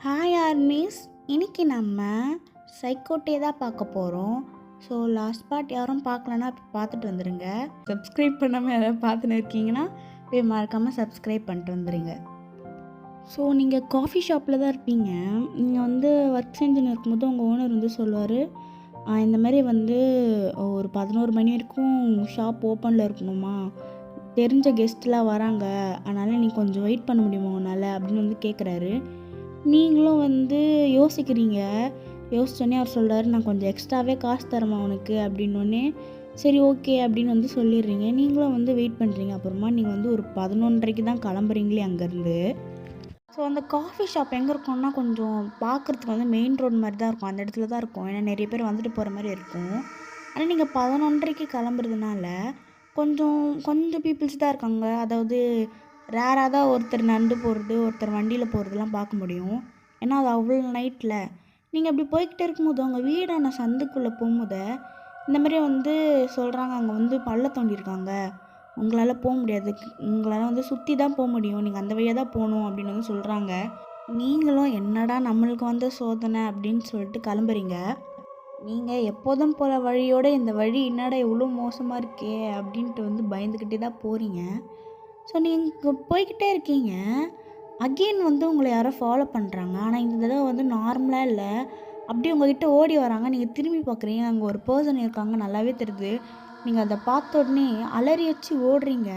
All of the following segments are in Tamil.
ஹாய் ஆர்மிஸ், இன்னைக்கு நம்ம சைக்கோட்டே தான் பார்க்க போகிறோம். ஸோ லாஸ்ட் பார்ட் யாரும் பார்க்கலன்னா பார்த்துட்டு வந்துடுங்க. சப்ஸ்கிரைப் பண்ணாமல் யாராவது பார்த்துன்னு இருக்கீங்கன்னா போய் மறக்காமல் சப்ஸ்கிரைப் பண்ணிட்டு வந்துடுங்க. ஸோ நீங்கள் காஃபி ஷாப்பில் தான் இருப்பீங்க. நீங்கள் ஒர்க் செஞ்சுன்னு இருக்கும்போது உங்கள் ஓனர் சொல்லுவார், இந்த மாதிரி ஒரு 11 மணி வரைக்கும் ஷாப் ஓப்பனில் இருக்கணுமா, தெரிஞ்ச கெஸ்ட்லாம் வராங்க, அதனால் நீ கொஞ்சம் வெயிட் பண்ண முடியுமா உன்னால் அப்படின்னு கேட்குறாரு. நீங்களும் யோசிக்கிறீங்க. யோசிச்சோன்னே அவர் சொல்கிறாரு, நான் கொஞ்சம் எக்ஸ்ட்ராவே காசு தரமா உனக்கு அப்படின்னோடனே சரி ஓகே அப்படின்னு சொல்லிடுறீங்க. நீங்களும் வெயிட் பண்ணுறீங்க. அப்புறமா நீங்கள் ஒரு 11:30க்கு தான் கிளம்புறீங்களே அங்கேருந்து. ஸோ அந்த காஃபி ஷாப் எங்கே இருக்கும்னா கொஞ்சம் பார்க்குறதுக்கு மெயின் ரோடு மாதிரி தான் இருக்கும். அந்த இடத்துல தான் இருக்கும். ஏன்னா நிறைய பேர் வந்துட்டு போகிற மாதிரி இருக்கும். ஆனால் நீங்கள் 11:30க்கு கிளம்புறதுனால கொஞ்சம் பீப்புள்ஸ் தான் இருக்காங்க. அதாவது ரேராக தான் ஒருத்தர் நடந்து போகிறது, ஒருத்தர் வண்டியில் போகிறதுலாம் பார்க்க முடியும். ஏன்னா அது அவ்வளோ நைட்டில் நீங்கள் அப்படி போய்கிட்டே இருக்கும்போது உங்கள் வீடான சந்துக்குள்ளே போகும்போது இந்த மாதிரி சொல்கிறாங்க, அங்கே பள்ளம் தோண்டியிருக்காங்க, உங்களால் போக முடியாது, உங்களால் சுற்றி தான் போக முடியும், நீங்கள் அந்த வழியாக தான் போகணும் அப்படின்னு சொல்கிறாங்க. நீங்களும் என்னடா நம்மளுக்கு சோதனை அப்படின்னு சொல்லிட்டு கிளம்புறீங்க. நீங்கள் எப்போதும் போகிற வழியோடு இந்த வழி என்னடா இவ்வளோ மோசமாக இருக்கே அப்படின்ட்டு பயந்துக்கிட்டே தான் போகிறீங்க. ஸோ நீங்கள் போய்கிட்டே இருக்கீங்க. அகெயின் உங்களை யாரோ ஃபாலோ பண்ணுறாங்க. ஆனால் இந்த தடவை நார்மலாக இல்லை, அப்படியே உங்கள்கிட்ட ஓடி வராங்க. நீங்கள் திரும்பி பார்க்குறீங்க, அங்கே ஒரு பர்சன் இருக்காங்க, நல்லாவே தெரியுது. நீங்கள் அதை பார்த்த உடனே அலறி வச்சு ஓடுறீங்க.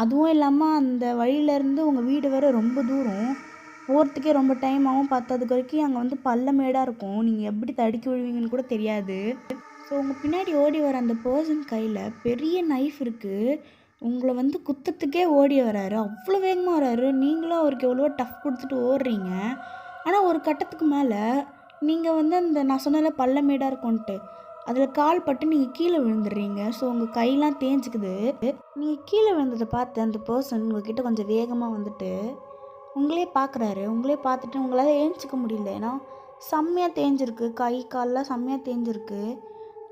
அதுவும் இல்லாமல் அந்த வழியிலேருந்து உங்கள் வீடு வர ரொம்ப தூரம், போகிறதுக்கே ரொம்ப டைம் ஆகும். பத்தாததுக்கு வரைக்கும் அங்கே பள்ளமேடாக இருக்கும். நீங்கள் எப்படி தடுக்கி விழுவீங்கன்னு கூட தெரியாது. ஸோ உங்கள் பின்னாடி ஓடி வர அந்த பர்சன் கையில் பெரிய நைஃப் இருக்குது. உங்களை குத்தத்துக்கே ஓடி வராரு. அவ்வளோ வேகமாக வராரு. நீங்களும் அவருக்கு எவ்வளோ டஃப் கொடுத்துட்டு ஓடுறீங்க. ஆனால் ஒரு கட்டத்துக்கு மேலே நீங்கள் அந்த நான் சொன்னதில் பள்ளமேடாக இருக்கும்ன்ட்டு அதில் கால் பட்டு நீங்கள் கீழே விழுந்துடுறீங்க. ஸோ உங்கள் கையெல்லாம் தேஞ்சிக்குது. நீங்கள் கீழே விழுந்ததை பார்த்து அந்த பர்சன் உங்கள்கிட்ட கொஞ்சம் வேகமாக உங்களே பார்க்குறாரு. உங்களே பார்த்துட்டு உங்களால் ஏஞ்சிக்க முடியல. ஏன்னா செம்மையாக தேஞ்சிருக்கு, கை காலெலாம் செம்மையாக தேஞ்சிருக்கு.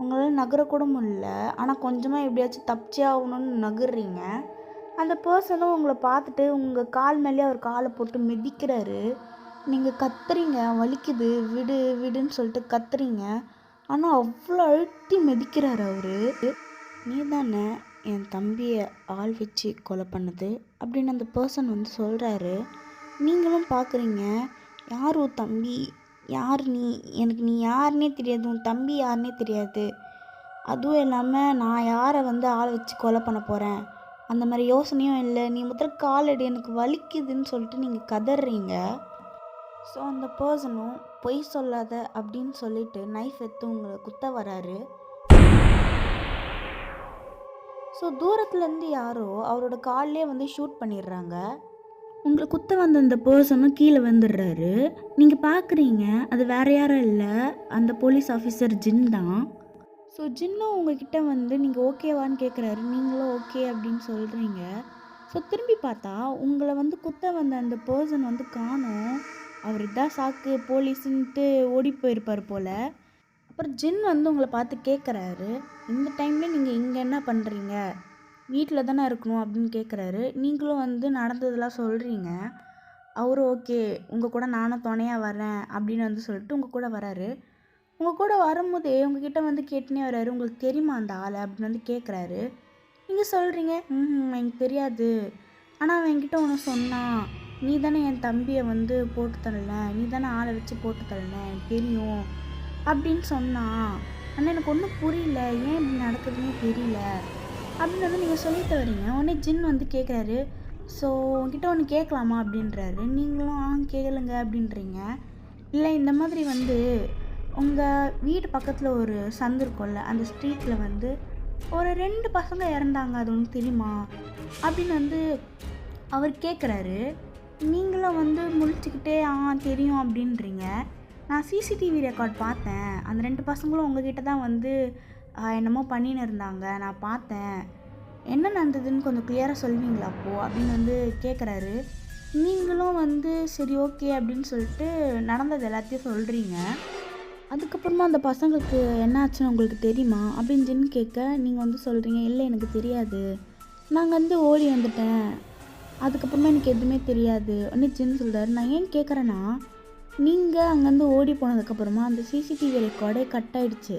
உங்களால் நகரக்கூட முடியல. ஆனால் கொஞ்சமாக எப்படியாச்சும் தப்பிச்சே ஆகணும்னு நகர்றீங்க. அந்த பர்சனும் உங்களை பார்த்துட்டு உங்கள் கால் மேலே அவர் காலை போட்டு மிதிக்கிறாரு. நீங்கள் கத்துறீங்க, வலிக்குது, விடு விடுன்னு சொல்லிட்டு கத்துறீங்க. ஆனால் அவ்வளோ அழுத்தி மிதிக்கிறாரு அவர். நீ தானே என் தம்பியை ஆள் வச்சு கொலை பண்ணது அப்படின்னு அந்த பர்சன் சொல்கிறாரு. நீங்களும் பார்க்குறீங்க, யார் உன் தம்பி, யார் நீ, எனக்கு நீ யாருன்னே தெரியாது, உன் தம்பி யாருன்னே தெரியாது, அதுவும் இல்லாமல் நான் யாரை ஆள் வச்சு கொலை பண்ண போகிறேன் அந்த மாதிரி யோசனையும் இல்லை, நீ முதல் காலடி, எனக்கு வலிக்குதுன்னு சொல்லிட்டு நீங்கள் கதறீங்க. ஸோ அந்த பர்சனும் பொய் சொல்லாத அப்படின்னு சொல்லிட்டு நைஃப் எடுத்து உங்களை குத்த வராரு. ஸோ தூரத்துலேருந்து யாரோ அவரோட கால்லே ஷூட் பண்ணிடுறாங்க. உங்களை குத்த வந்த அந்த பர்சனும் கீழே வந்துடுறாரு. நீங்கள் பார்க்குறீங்க, அது வேறு யாரும் இல்லை, அந்த போலீஸ் ஆஃபீஸர் ஜின் தான். ஸோ ஜின்னும் உங்ககிட்ட நீங்கள் ஓகேவான்னு கேட்குறாரு. நீங்களும் ஓகே அப்படின்னு சொல்கிறீங்க. ஸோ திரும்பி பார்த்தா உங்களை குத்த வந்த அந்த பர்சன் காணோம். அவர் இதான் சாக்கு, போலீஸுன்ட்டு ஓடி போயிருப்பார் போல். அப்புறம் ஜின் உங்களை பார்த்து கேட்குறாரு, இந்த டைமில் நீங்கள் இங்கே என்ன பண்ணுறீங்க, வீட்டில் தானே இருக்கணும் அப்படின்னு கேட்குறாரு. நீங்களும் நடந்ததெல்லாம் சொல்கிறீங்க. அவரும் ஓகே, உங்கள் கூட நானும் துணையாக வரேன் அப்படின்னு சொல்லிட்டு உங்கள் கூட வராரு. உங்கள் கூட வரும்போதே உங்ககிட்ட கேட்டுனே வர்றாரு, உங்களுக்கு தெரியுமா அந்த ஆளை அப்படின்னு கேட்குறாரு. நீங்கள் சொல்கிறீங்க, எனக்கு தெரியாது, ஆனால் அவன் என்கிட்ட ஒன்று சொன்னான், நீ தானே என் தம்பியை போட்டு தரல, நீ தானே ஆளை வச்சு போட்டு தரல, எனக்கு தெரியும் அப்படின்னு சொன்னான். ஆனால் எனக்கு ஒன்றும் புரியல, ஏன் இப்படி நடக்குதுன்னே தெரியல அப்படின்னு நீங்கள் சொல்லிட்டு வரீங்க. உடனே ஜின் கேட்குறாரு, ஸோ உங்ககிட்ட ஒன்று கேட்கலாமா அப்படின்றாரு. நீங்களும் கேளுங்க அப்படின்றீங்க. இல்லை, இந்த மாதிரி உங்கள் வீடு பக்கத்தில் ஒரு சந்து இருக்கும்ல, அந்த ஸ்ட்ரீட்டில் ஒரு 2 பசங்க இறந்தாங்க, அது ஒன்று தெரியுமா அப்படின்னு அவர் கேட்குறாரு. நீங்களும் முழிச்சுக்கிட்டே தெரியும் அப்படின்றீங்க. நான் சிசிடிவி ரெக்கார்ட் பார்த்தேன், அந்த 2 பசங்களும் உங்ககிட்ட தான் என்னமோ பண்ணின்னு இருந்தாங்க, நான் பார்த்தேன், என்ன நடந்ததுன்னு கொஞ்சம் கிளியராக சொல்வீங்களா அப்போது அப்படின்னு கேட்குறாரு. நீங்களும் சரி ஓகே அப்படின்னு சொல்லிட்டு நடந்தது எல்லாத்தையும் சொல்கிறீங்க. அதுக்கப்புறமா அந்த பசங்களுக்கு என்ன ஆச்சுன்னு உங்களுக்கு தெரியுமா அப்படின்னு ஜின் கேட்க, நீங்கள் சொல்கிறீங்க, இல்லை எனக்கு தெரியாது, நாங்கள் ஓடி வந்துட்டேன், அதுக்கப்புறமா எனக்கு எதுவுமே தெரியாது. உடனே ஜின் சொல்கிறாரு, நான் ஏன் கேட்குறேன்னா நீங்கள் அங்கேருந்து ஓடி போனதுக்கப்புறமா அந்த சிசிடிவி ரெக்கார்டே கட் ஆகிடுச்சு.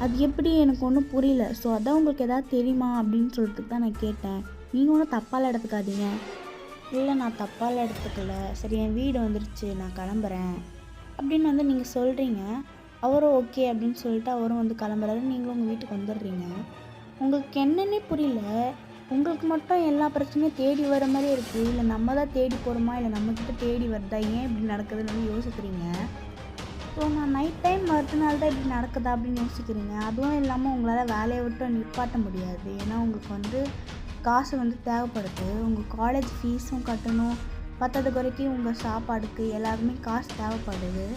அது எப்படி எனக்கு ஒன்றும் புரியல. ஸோ அதான் உங்களுக்கு எதாவது தெரியுமா அப்படின்னு சொல்கிறதுக்கு தான் நான் கேட்டேன். நீங்கள் ஒன்றும் தப்பால் எடுத்துக்காதீங்க. இல்லை நான் தப்பால் எடுத்துக்கல, சரி என் வீடு வந்துடுச்சு நான் கிளம்புறேன் அப்படின்னு வந்து நீங்கள் சொல்கிறீங்க. அவரும் ஓகே அப்படின்னு சொல்லிட்டு அவரும் வந்து கிளம்புறாரு. நீங்களும் உங்கள் வீட்டுக்கு வந்துடுறீங்க. உங்களுக்கு என்னன்னே புரியல. உங்களுக்கு மட்டும் எல்லா பிரச்சனையும் தேடி வர மாதிரி இருக்குது, இல்லை நம்ம தான் தேடி போகிறோமா, இல்லை நம்மக்கிட்ட தேடி வருதா, ஏன் இப்படி நடக்குதுன்னு வந்து யோசிக்கிறீங்க. ஸோ நான் நைட் டைம் வரதுனால தான் இப்படி நடக்குதா அப்படின்னு யோசிக்கிறீங்க. அதுவும் இல்லாமல் உங்களால் வேலையை விட்டு நிப்பாட்ட முடியாது. ஏன்னா உங்களுக்கு வந்து காசு வந்து தேவைப்படுது. உங்கள் காலேஜ் ஃபீஸும் கட்டணும், பத்தாத குறைக்கும் உங்கள் சாப்பாடுக்கு எல்லாருமே காசு தேவைப்படுது.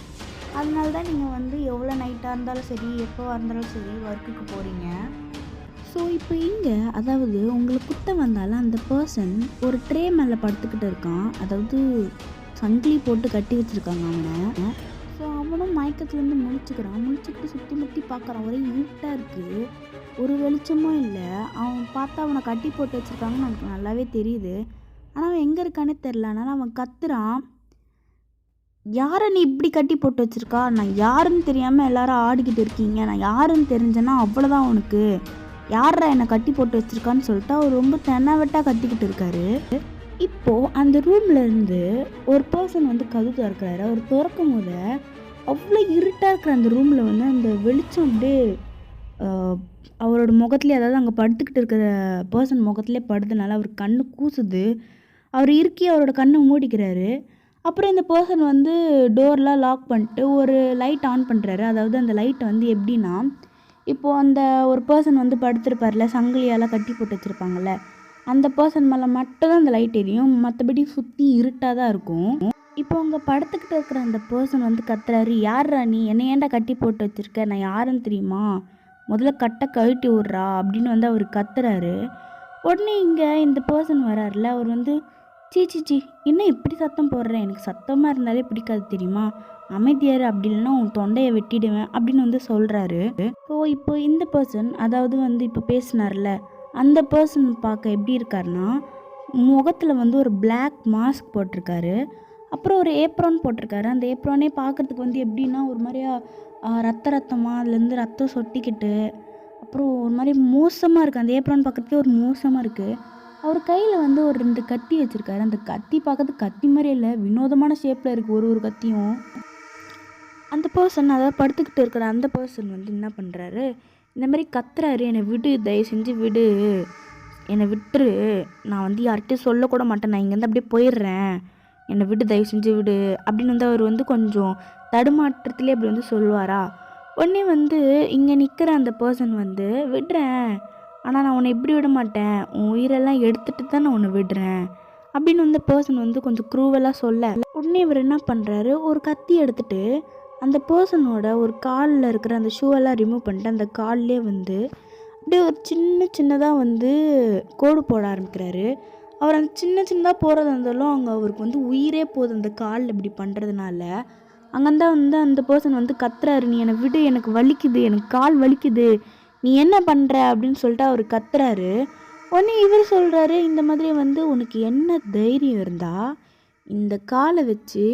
அதனால தான் நீங்கள் வந்து எவ்வளோ நைட்டாக இருந்தாலும் சரி, எப்போ இருந்தாலும் சரி ஒர்க்குக்கு போகிறீங்க. ஸோ இப்போ இங்கே அதாவது உங்களுக்கு குத்த வந்தாலும் அந்த பர்சன் ஒரு ட்ரே மேலே படுத்துக்கிட்டு இருக்கான். அதாவது சங்கிலி போட்டு கட்டி வச்சுருக்காங்க அவனை. ஸோ அவனும் மயக்கத்துலேருந்து முழிச்சுக்கிட்டு சுற்றி முற்றி பார்க்குறான். ஒரே இருட்டாக இருக்குது, ஒரு வெளிச்சமும் இல்லை. அவன் பார்த்தா அவனை கட்டி போட்டு வச்சுருக்காங்கன்னு எனக்கு நல்லாவே தெரியுது. ஆனால் அவன் எங்கே இருக்கானே தெரில. அதனால் அவன் கத்துறான், யாரை நீ இப்படி கட்டி போட்டு வச்சுருக்கா, நான் யாருன்னு தெரியாமல் எல்லாரும் ஆடிக்கிட்டு இருக்கீங்க, நான் யாருன்னு தெரிஞ்சேன்னா அவ்வளோதான் உனக்கு, யாரா என்னை கட்டி போட்டு வச்சுருக்கான்னு சொல்லிட்டு அவர் ரொம்ப தென்னவெட்டாக கத்திக்கிட்டு இருக்காரு. இப்போது அந்த ரூம்லேருந்து ஒரு பர்சன் வந்து கதவு திறக்கிறாரு. அவர் திறக்கும் போது அவ்வளோ இருட்டாக இருக்கிற அந்த ரூமில் வந்து அந்த வெளிச்சம் அப்படியே அவரோட முகத்துலேயே, அதாவது அங்கே படுத்துக்கிட்டு இருக்கிற பர்சன் முகத்துலேயே படுறதுனால அவர் கண்ணு கூசுது. அவர் இறுக்கி அவரோட கண்ணை மூடிக்கிறாரு. அப்புறம் இந்த பர்சன் வந்து டோர்லாம் லாக் பண்ணிட்டு ஒரு லைட் ஆன் பண்ணுறாரு. அதாவது அந்த லைட் வந்து எப்படின்னா, இப்போது அந்த ஒரு பர்சன் வந்து படுத்திருப்பார்ல, சங்கிலியால் கட்டி போட்டு வச்சுருப்பாங்கள்ல, அந்த பர்சன் மேலே மட்டும்தான் அந்த லைட் எரியும், மற்றபடி சுற்றி இருட்டாக தான் இருக்கும். இப்போ அங்கே படுத்துக்கிட்டு இருக்கிற அந்த பர்சன் வந்து கத்துறாரு, யார்ரா நீ, என்னை ஏன்டா கட்டி போட்டு வச்சுருக்க, நான் யாருன்னு தெரியுமா, முதல்ல கட்டை கழட்டி விட்றா அப்படின்னு வந்து அவர் கத்துறாரு. உடனே இங்கே இந்த பர்சன் வராருல, அவர் வந்து சீ என்ன இப்படி சத்தம் போடுறேன், எனக்கு சத்தமாக இருந்தாலே பிடிக்காது தெரியுமா, அமைதியாரு, அப்படி இல்லைன்னா உன் தொண்டையை வெட்டிடுவேன் அப்படின்னு வந்து சொல்கிறாரு. ஸோ இப்போ இந்த பர்சன், அதாவது வந்து இப்போ பேசினார்ல அந்த பர்சன் பார்க்க எப்படி இருக்காருன்னா, முகத்தில் வந்து ஒரு பிளாக் மாஸ்க் போட்டிருக்காரு, அப்புறம் ஒரு ஏப்ரான் போட்டிருக்காரு. அந்த ஏப்ரானே பார்க்குறதுக்கு வந்து எப்படின்னா ஒரு மாதிரியா ரத்தமாக அதுலேருந்து ரத்தம் சொட்டிக்கிட்டு அப்புறம் ஒரு மாதிரி மோசமாக இருக்குது. அந்த ஏப்ரான் பார்க்குறதுக்கே ஒரு மோசமாக இருக்குது. அவர் கையில் வந்து ஒரு 2 கத்தி வச்சுருக்காரு. அந்த கத்தி பார்க்கறதுக்கு கத்தி மாதிரி இல்லை, வினோதமான ஷேப்பில் இருக்குது ஒரு கத்தியும். அந்த பர்சன், அதாவது படுத்துக்கிட்டு இருக்கிற அந்த பர்சன் வந்து என்ன பண்ணுறாரு, இந்த மாதிரி கத்துறாரு, என்னை விடு, தயவு செஞ்சு விடு, என்னை விட்டுரு, நான் வந்து யார்கிட்டையும் சொல்லக்கூட மாட்டேன், நான் இங்கேருந்து அப்படியே போயிடுறேன், என்னை விடு, தயவு செஞ்சு விடு அப்படின்னு வந்து அவர் வந்து கொஞ்சம் தடுமாற்றத்துலேயே அப்படி வந்து சொல்லுவாரா. உடனே வந்து இங்கே நிற்கிற அந்த பர்சன் வந்து, விடுறேன், ஆனால் நான் உன்னை இப்படி விட மாட்டேன், உன் உயிரெல்லாம் எடுத்துகிட்டு தான் நான் உன்னை விடுறேன் அப்படின்னு வந்து பர்சன் வந்து கொஞ்சம் க்ரூவலாக சொல்ல, உடனே இவர் என்ன பண்ணுறாரு, ஒரு கத்தி எடுத்துகிட்டு அந்த பர்சனோட ஒரு காலில் இருக்கிற அந்த ஷூவெல்லாம் ரிமூவ் பண்ணிட்டு அந்த கால்லே வந்து அப்படியே ஒரு சின்னதாக வந்து கோடு போட ஆரம்பிக்கிறாரு. அவர் அந்த சின்னதாக போகிறதா இருந்தாலும் அங்கே அவருக்கு வந்து உயிரே போகுது அந்த காலில் இப்படி பண்ணுறதுனால. அங்கேருந்தா வந்து அந்த பர்சன் வந்து கத்துறாரு, நீ என்னை விடு, எனக்கு வலிக்குது, எனக்கு கால் வலிக்குது, நீ என்ன பண்ணுற அப்படின்னு சொல்லிட்டு அவர் கத்துறாரு. உடனே இவர் சொல்கிறாரு, இந்த மாதிரி வந்து உனக்கு என்ன தைரியம் இருந்தால் இந்த காலை வச்சு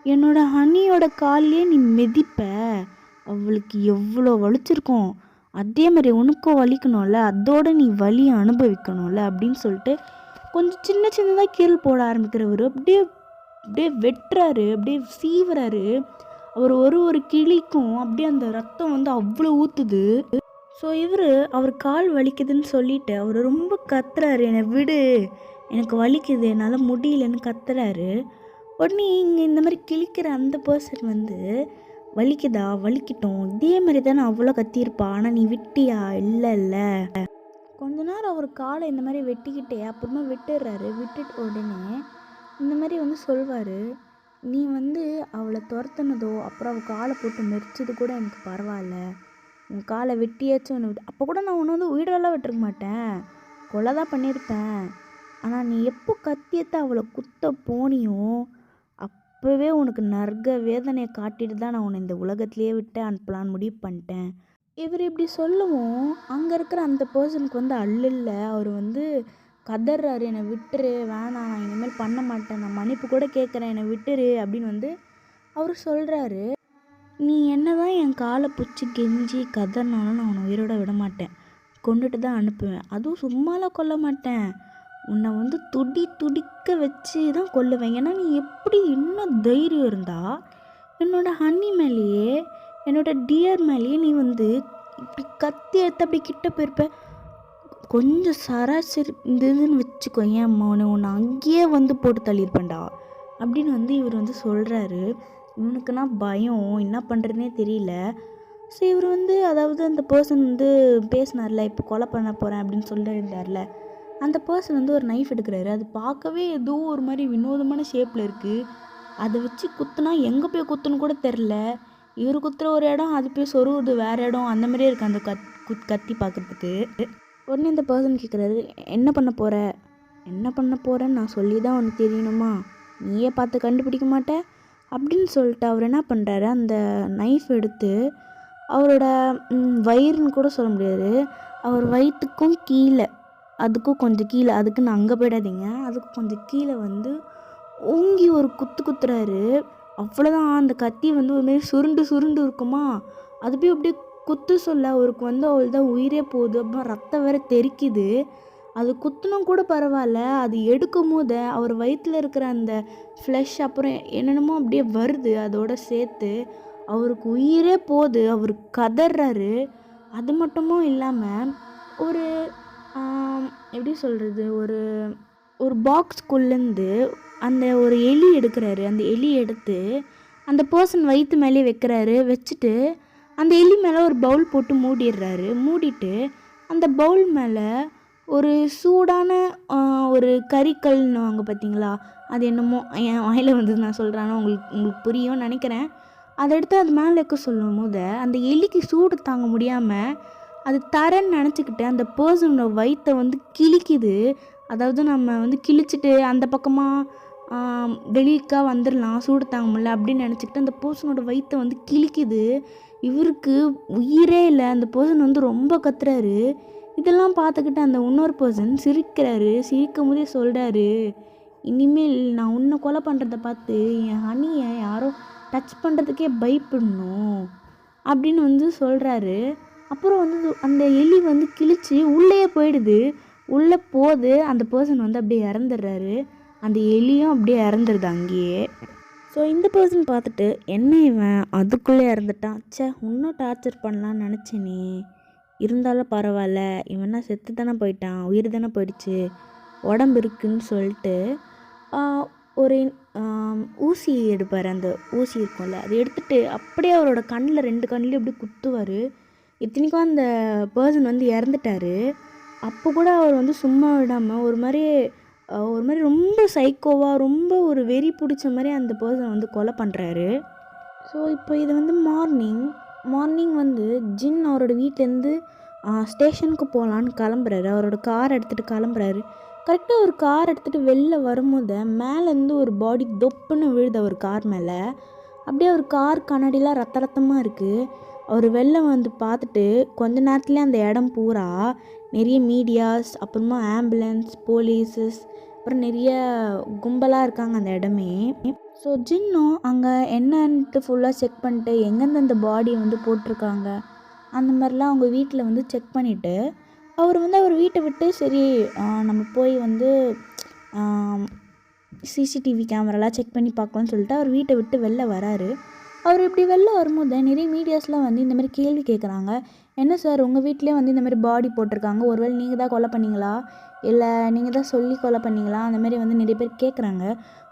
என்னோட ஹனியோட கால்லையே நீ மிதிப்ப, அவளுக்கு எவ்வளோ வலிச்சிருக்கும், அதே மாதிரி உனக்கும் வலிக்கணும்ல, அதோட நீ வலியை அனுபவிக்கணும்ல அப்படின்னு சொல்லிட்டு கொஞ்சம் சின்னதாக கீழ் போட ஆரம்பிக்கிறவர் அப்படியே அப்படியே வெட்டுறாரு, அப்படியே சீவுறாரு. அவர் ஒரு கிளிக்கும் அப்படியே அந்த ரத்தம் வந்து அவ்வளோ ஊற்றுது. ஸோ அவர் கால் வலிக்குதுன்னு சொல்லிட்டு அவர் ரொம்ப கத்துறாரு, என்னை விடு, எனக்கு வலிக்குது, என்னால் முடியலன்னு கத்துறாரு. உடனே இங்கே இந்த மாதிரி கிழிக்கிற அந்த பர்சன் வந்து, வலிக்குதா, வலிக்கட்டும், இதே மாதிரி தானே அவ்வளோ கத்தியிருப்பா, ஆனால் நீ விட்டியா, இல்லை கொஞ்ச நேரம் அவர் காலை இந்த மாதிரி வெட்டிக்கிட்டே அப்புறமா விட்டுடுறாரு. விட்டுட்டு உடனே இந்த மாதிரி வந்து சொல்வார், நீ வந்து அவளை துரத்துனதோ அப்புறம் அவள் காலை போட்டு மெரிச்சது கூட எனக்கு பரவாயில்ல, உன் காலை வெட்டியாச்சும் ஒன்று விட்டு, அப்போ கூட நான் ஒன்று வந்து உயிரெல்லாம் விட்டுருக்க மாட்டேன், கொலை தான் பண்ணியிருப்பேன், ஆனால் நீ எப்போ கத்தியத்தை அவளை குத்த போனியோ அப்போவே உனக்கு நரக வேதனையை காட்டிட்டு தான் நான் உன்னை இந்த உலகத்திலேயே விட்டு அனுப்பலான்னு முடிவு பண்ணிட்டேன். இவர் இப்படி சொல்லவும் அங்கே இருக்கிற அந்த பர்சனுக்கு வந்து அல்ல, அவர் வந்து கதறாரு, என்னை விட்டுரு, வேணாம், நான் இனிமேல் பண்ண மாட்டேன், நான் மன்னிப்பு கூட கேட்குறேன், என்னை விட்டுரு அப்படின்னு வந்து அவர் சொல்கிறாரு, நீ என்ன தான் என் காலை பிடிச்சி கெஞ்சி கதறினாலும் நான் உன்னை உயிரோட விட மாட்டேன், கொண்டுட்டு தான் அனுப்புவேன். அதுவும் சும்மாலாம் கொல்ல மாட்டேன், உன்னை வந்து துடிக்க வச்சு தான் கொல்லுவேன். ஏன்னா நீ எப்படி இன்னும் தைரியம் இருந்தா என்னோட ஹனி மேலேயே என்னோட டியர் மேலேயே நீ வந்து இப்படி கத்தி எடுத்து அப்படி கிட்ட போயிருப்ப. கொஞ்சம் சராசரி இருந்ததுன்னு வச்சுக்கோ, ஏன் உன்னை அங்கேயே வந்து போட்டு தள்ளியிருப்பேன்டா அப்படின்னு வந்து இவர் வந்து சொல்கிறாரு. இவனுக்குன்னா பயம், என்ன பண்ணுறதுனே தெரியல. ஸோ இவர் வந்து அதாவது அந்த பர்சன் வந்து பேசினார்ல, இப்போ கொலை பண்ண போகிறேன் அப்படின்னு சொல்லியிருந்தார்ல, அந்த பர்சன் வந்து ஒரு நைஃப் எடுக்கிறாரு. அது பார்க்கவே ஏதோ ஒரு மாதிரி வினோதமான ஷேப்பில் இருக்குது. அதை வச்சு குத்துனா எங்கே போய் குத்துன்னு கூட தெரில. இவர் குத்துற ஒரு இடம், அது போய் சொருவுது வேறு இடம், அந்த மாதிரியே இருக்குது அந்த கத்தி பார்க்குறதுக்கு. உடனே இந்த பர்சன் கேட்குறாரு, என்ன பண்ண போகிறேன்னு நான் சொல்லி தான் உனக்கு தெரியணுமா, நீயே பார்த்து கண்டுபிடிக்க மாட்டேன் அப்படின்னு சொல்லிட்டு அவர் என்ன பண்ணுறாரு, அந்த நைஃப் எடுத்து அவரோட வயிறுன்னு கூட சொல்ல முடியாது, அவர் வயிற்றுக்கும் கீழே, அதுக்கும் கொஞ்சம் கீழே, அதுக்குன்னு அங்கே போயிடாதீங்க, அதுக்கு கொஞ்சம் கீழே வந்து ஓங்கி ஒரு குத்துறாரு. அவ்வளோதான். அந்த கத்தி வந்து ஒரு மாதிரி சுருண்டு இருக்குமா, அது போய் அப்படியே குத்து சொல்ல அவருக்கு வந்து அவள் தான் உயிரே போகுது. அப்புறம் ரத்தம் வேற தெறிக்குது. அது குத்துனும் கூட பரவாயில்ல, அது எடுக்கும் போது அவர் வயிற்றில் இருக்கிற அந்த ஃப்ளஷ் அப்புறம் என்னென்னமோ அப்படியே வருது, அதோட சேர்த்து அவருக்கு உயிரே போகுது. அவர் கதறாரு. அது மட்டுமும் இல்லாமல் ஒரு எப்படி சொல்கிறது, ஒரு பாக்ஸ்குள்ளேருந்து அந்த ஒரு எலி எடுக்கிறாரு. அந்த எலி எடுத்து அந்த பர்சன் வயிற்று மேலே வைக்கிறாரு. வச்சுட்டு அந்த எலி மேலே ஒரு பவுல் போட்டு மூடிட்டு அந்த பவுல் மேலே ஒரு சூடான ஒரு கறிக்கல்னு வாங்க பார்த்தீங்களா, அது என்னமோ என் வாயில் வந்து நான் சொல்கிறேன்னா உங்களுக்கு புரியும் நினைக்கிறேன். அதை எடுத்து அது மேலே வைக்க சொல்லும் போது அந்த எலிக்கு சூடு தாங்க முடியாமல் அது தரன்னு நினச்சிக்கிட்டு அந்த பர்சனோட வயிற்றை வந்து கிழிக்குது. அதாவது நம்ம வந்து கிழிச்சிட்டு அந்த பக்கமாக வெளிக்கா வந்துடலாம், சூடு தாங்க முடியல அப்படின்னு நினச்சிக்கிட்டு அந்த பர்சனோட வயிற்றை வந்து கிழிக்குது. இவருக்கு உயிரே இல்லை. அந்த பர்சன் வந்து ரொம்ப கத்துறாரு. இதெல்லாம் பார்த்துக்கிட்டு அந்த இன்னொரு பர்சன் சிரிக்கிறாரு. சிரிக்கும் போதே சொல்கிறாரு, இனிமேல் நான் உன்னை கொலை பண்ணுறதை பார்த்து என் ஹனியை யாரோ டச் பண்ணுறதுக்கே பயப்படணும் அப்படின்னு வந்து சொல்கிறாரு. அப்புறம் வந்து அந்த எலி வந்து கிழிச்சு உள்ளேயே போயிடுது. உள்ளே போது அந்த பர்சன் வந்து அப்படியே இறந்துடுறாரு. அந்த எலியும் அப்படியே இறந்துடுது அங்கேயே. ஸோ இந்த பர்சன் பார்த்துட்டு, என்ன இவன் அதுக்குள்ளே இறந்துட்டான், இன்னும் டார்ச்சர் பண்ணலான்னு நினச்சேனே, இருந்தாலும் பரவாயில்ல, இவனா செத்து தானே போயிட்டான், உயிர் தானே போயிடுச்சு, உடம்பு இருக்குன்னு சொல்லிட்டு ஒரு ஊசி எடுப்பார். அந்த ஊசி இருக்கும்ல, அதை எடுத்துகிட்டு அப்படியே அவரோட கண்ணில் 2 கண்ணிலையும் அப்படியே குத்துவார். இத்தனைக்கும் அந்த பர்சன் வந்து இறந்துட்டார். அப்போ கூட அவர் வந்து சும்மா விடாமல் ஒரு மாதிரி ரொம்ப சைக்கோவாக, ரொம்ப ஒரு வெறி பிடிச்ச மாதிரி அந்த பர்சன் வந்து கொலை பண்ணுறாரு. ஸோ இப்போ இது வந்து மார்னிங் வந்து ஜின் அவரோட வீட்டிலேருந்து ஸ்டேஷனுக்கு போகலான்னு கிளம்புறாரு. அவரோட கார் எடுத்துகிட்டு கிளம்புறாரு. கரெக்டாக ஒரு கார் எடுத்துகிட்டு வெளில வரும்போது மேலேருந்து ஒரு பாடி தொப்புன்னு விழுது அவர் கார் மேலே. அப்படியே அவர் கார் கண்ணாடிலாம் ரத்தமாக இருக்குது. அவர் வெளில வந்து பார்த்துட்டு கொஞ்ச நேரத்துலேயே அந்த இடம் பூரா நிறைய மீடியாஸ், அப்புறமா ஆம்புலன்ஸ், போலீஸஸ், அப்புறம் நிறைய கும்பலாக இருக்காங்க அந்த இடமே. ஸோ ஜின்னும் அங்கே என்னன்ட்டு ஃபுல்லாக செக் பண்ணிட்டு எங்கேருந்து அந்த பாடியை வந்து போட்டிருக்காங்க அந்த மாதிரிலாம் அவங்க வீட்டில் வந்து செக் பண்ணிவிட்டு அவர் வந்து அவர் வீட்டை விட்டு சரி நம்ம போய் வந்து சிசிடிவி கேமராலாம் செக் பண்ணி பார்க்கலான்னு சொல்லிட்டு அவர் வீட்டை விட்டு வெளில வராரு. அவர் இப்படி வெளில வரும்போது நிறைய மீடியாஸ்லாம் வந்து இந்த மாதிரி கேள்வி கேட்குறாங்க. என்ன சார், உங்கள் வீட்டிலே வந்து இந்த மாதிரி பாடி போட்டிருக்காங்க, ஒருவேளை நீங்கள் தான் கொலை பண்ணிங்களா, இல்லை நீங்கள் தான் சொல்லி கொலை பண்ணிங்களா, அந்த மாதிரி வந்து நிறைய பேர் கேட்குறாங்க.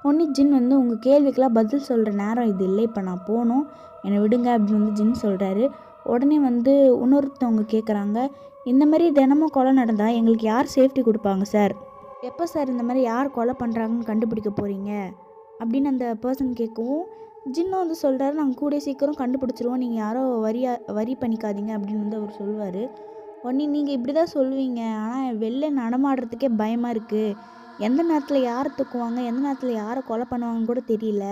ஒன்று ஜின் வந்து உங்கள் கேள்விக்கெலாம் பதில் சொல்கிற நேரம் இது இல்லை, இப்போ நான் போகணும், என்னை விடுங்க அப்படின்னு வந்து ஜின் சொல்கிறாரு. உடனே வந்து இன்னொருத்தவங்க கேட்குறாங்க, இந்த மாதிரி தினமும் கொலை நடந்தால் எங்களுக்கு யார் சேஃப்டி கொடுப்பாங்க சார், எப்போ சார் இந்த மாதிரி யார் கொலை பண்ணுறாங்கன்னு கண்டுபிடிக்க போகிறீங்க அப்படின்னு அந்த பர்சன் கேட்கவும் ஜின்னும் வந்து சொல்கிறாரு, நாங்கள் கூடிய சீக்கிரம் கண்டுபிடிச்சிருவோம், நீங்கள் யாரோ வரி பண்ணிக்காதீங்க அப்படின்னு வந்து அவர் சொல்லுவார். உடனே நீங்கள் இப்படி தான் சொல்லுவீங்க, ஆனால் வெளில நடமாடுறதுக்கே பயமாக இருக்குது, எந்த நேரத்தில் யாரை தூக்குவாங்க, எந்த நேரத்தில் யாரை கொலை பண்ணுவாங்கன்னு கூட தெரியல,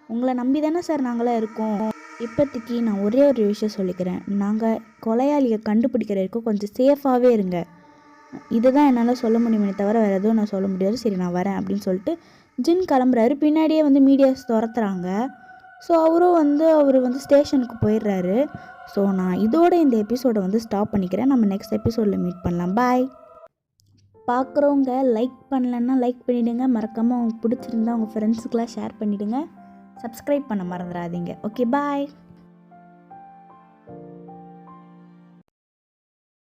உங்களை நம்பி தானே சார் நாங்களாம் இருக்கோம். இப்போதைக்கு நான் ஒரே ஒரு விஷயம் சொல்லிக்கிறேன், நாங்கள் கொலையாளியை கண்டுபிடிக்கிற வரைக்கும் கொஞ்சம் சேஃபாகவே இருங்க, இதை தான் என்னால் சொல்ல முடியுமே தவிர வேறு எதுவும் நான் சொல்ல முடியாது, சரி நான் வரேன் அப்படின்னு சொல்லிட்டு ஜின் கிளம்புறாரு. பின்னாடியே வந்து மீடியாஸ் துரத்துறாங்க. ஸோ அவர் வந்து ஸ்டேஷனுக்கு போயிடுறாரு. ஸோ நான் இதோட இந்த எபிசோடை வந்து ஸ்டாப் பண்ணிக்கிறேன். நம்ம நெக்ஸ்ட் எபிசோடில் மீட் பண்ணலாம். பாய். பார்க்குறவங்க லைக் பண்ணலன்னா லைக் பண்ணிவிடுங்க. மறக்காமல் உங்களுக்கு பிடிச்சிருந்தா உங்கள் ஃப்ரெண்ட்ஸுக்கெலாம் ஷேர் பண்ணிவிடுங்க. சப்ஸ்கிரைப் பண்ண மறந்துடாதீங்க. ஓகே, பாய்.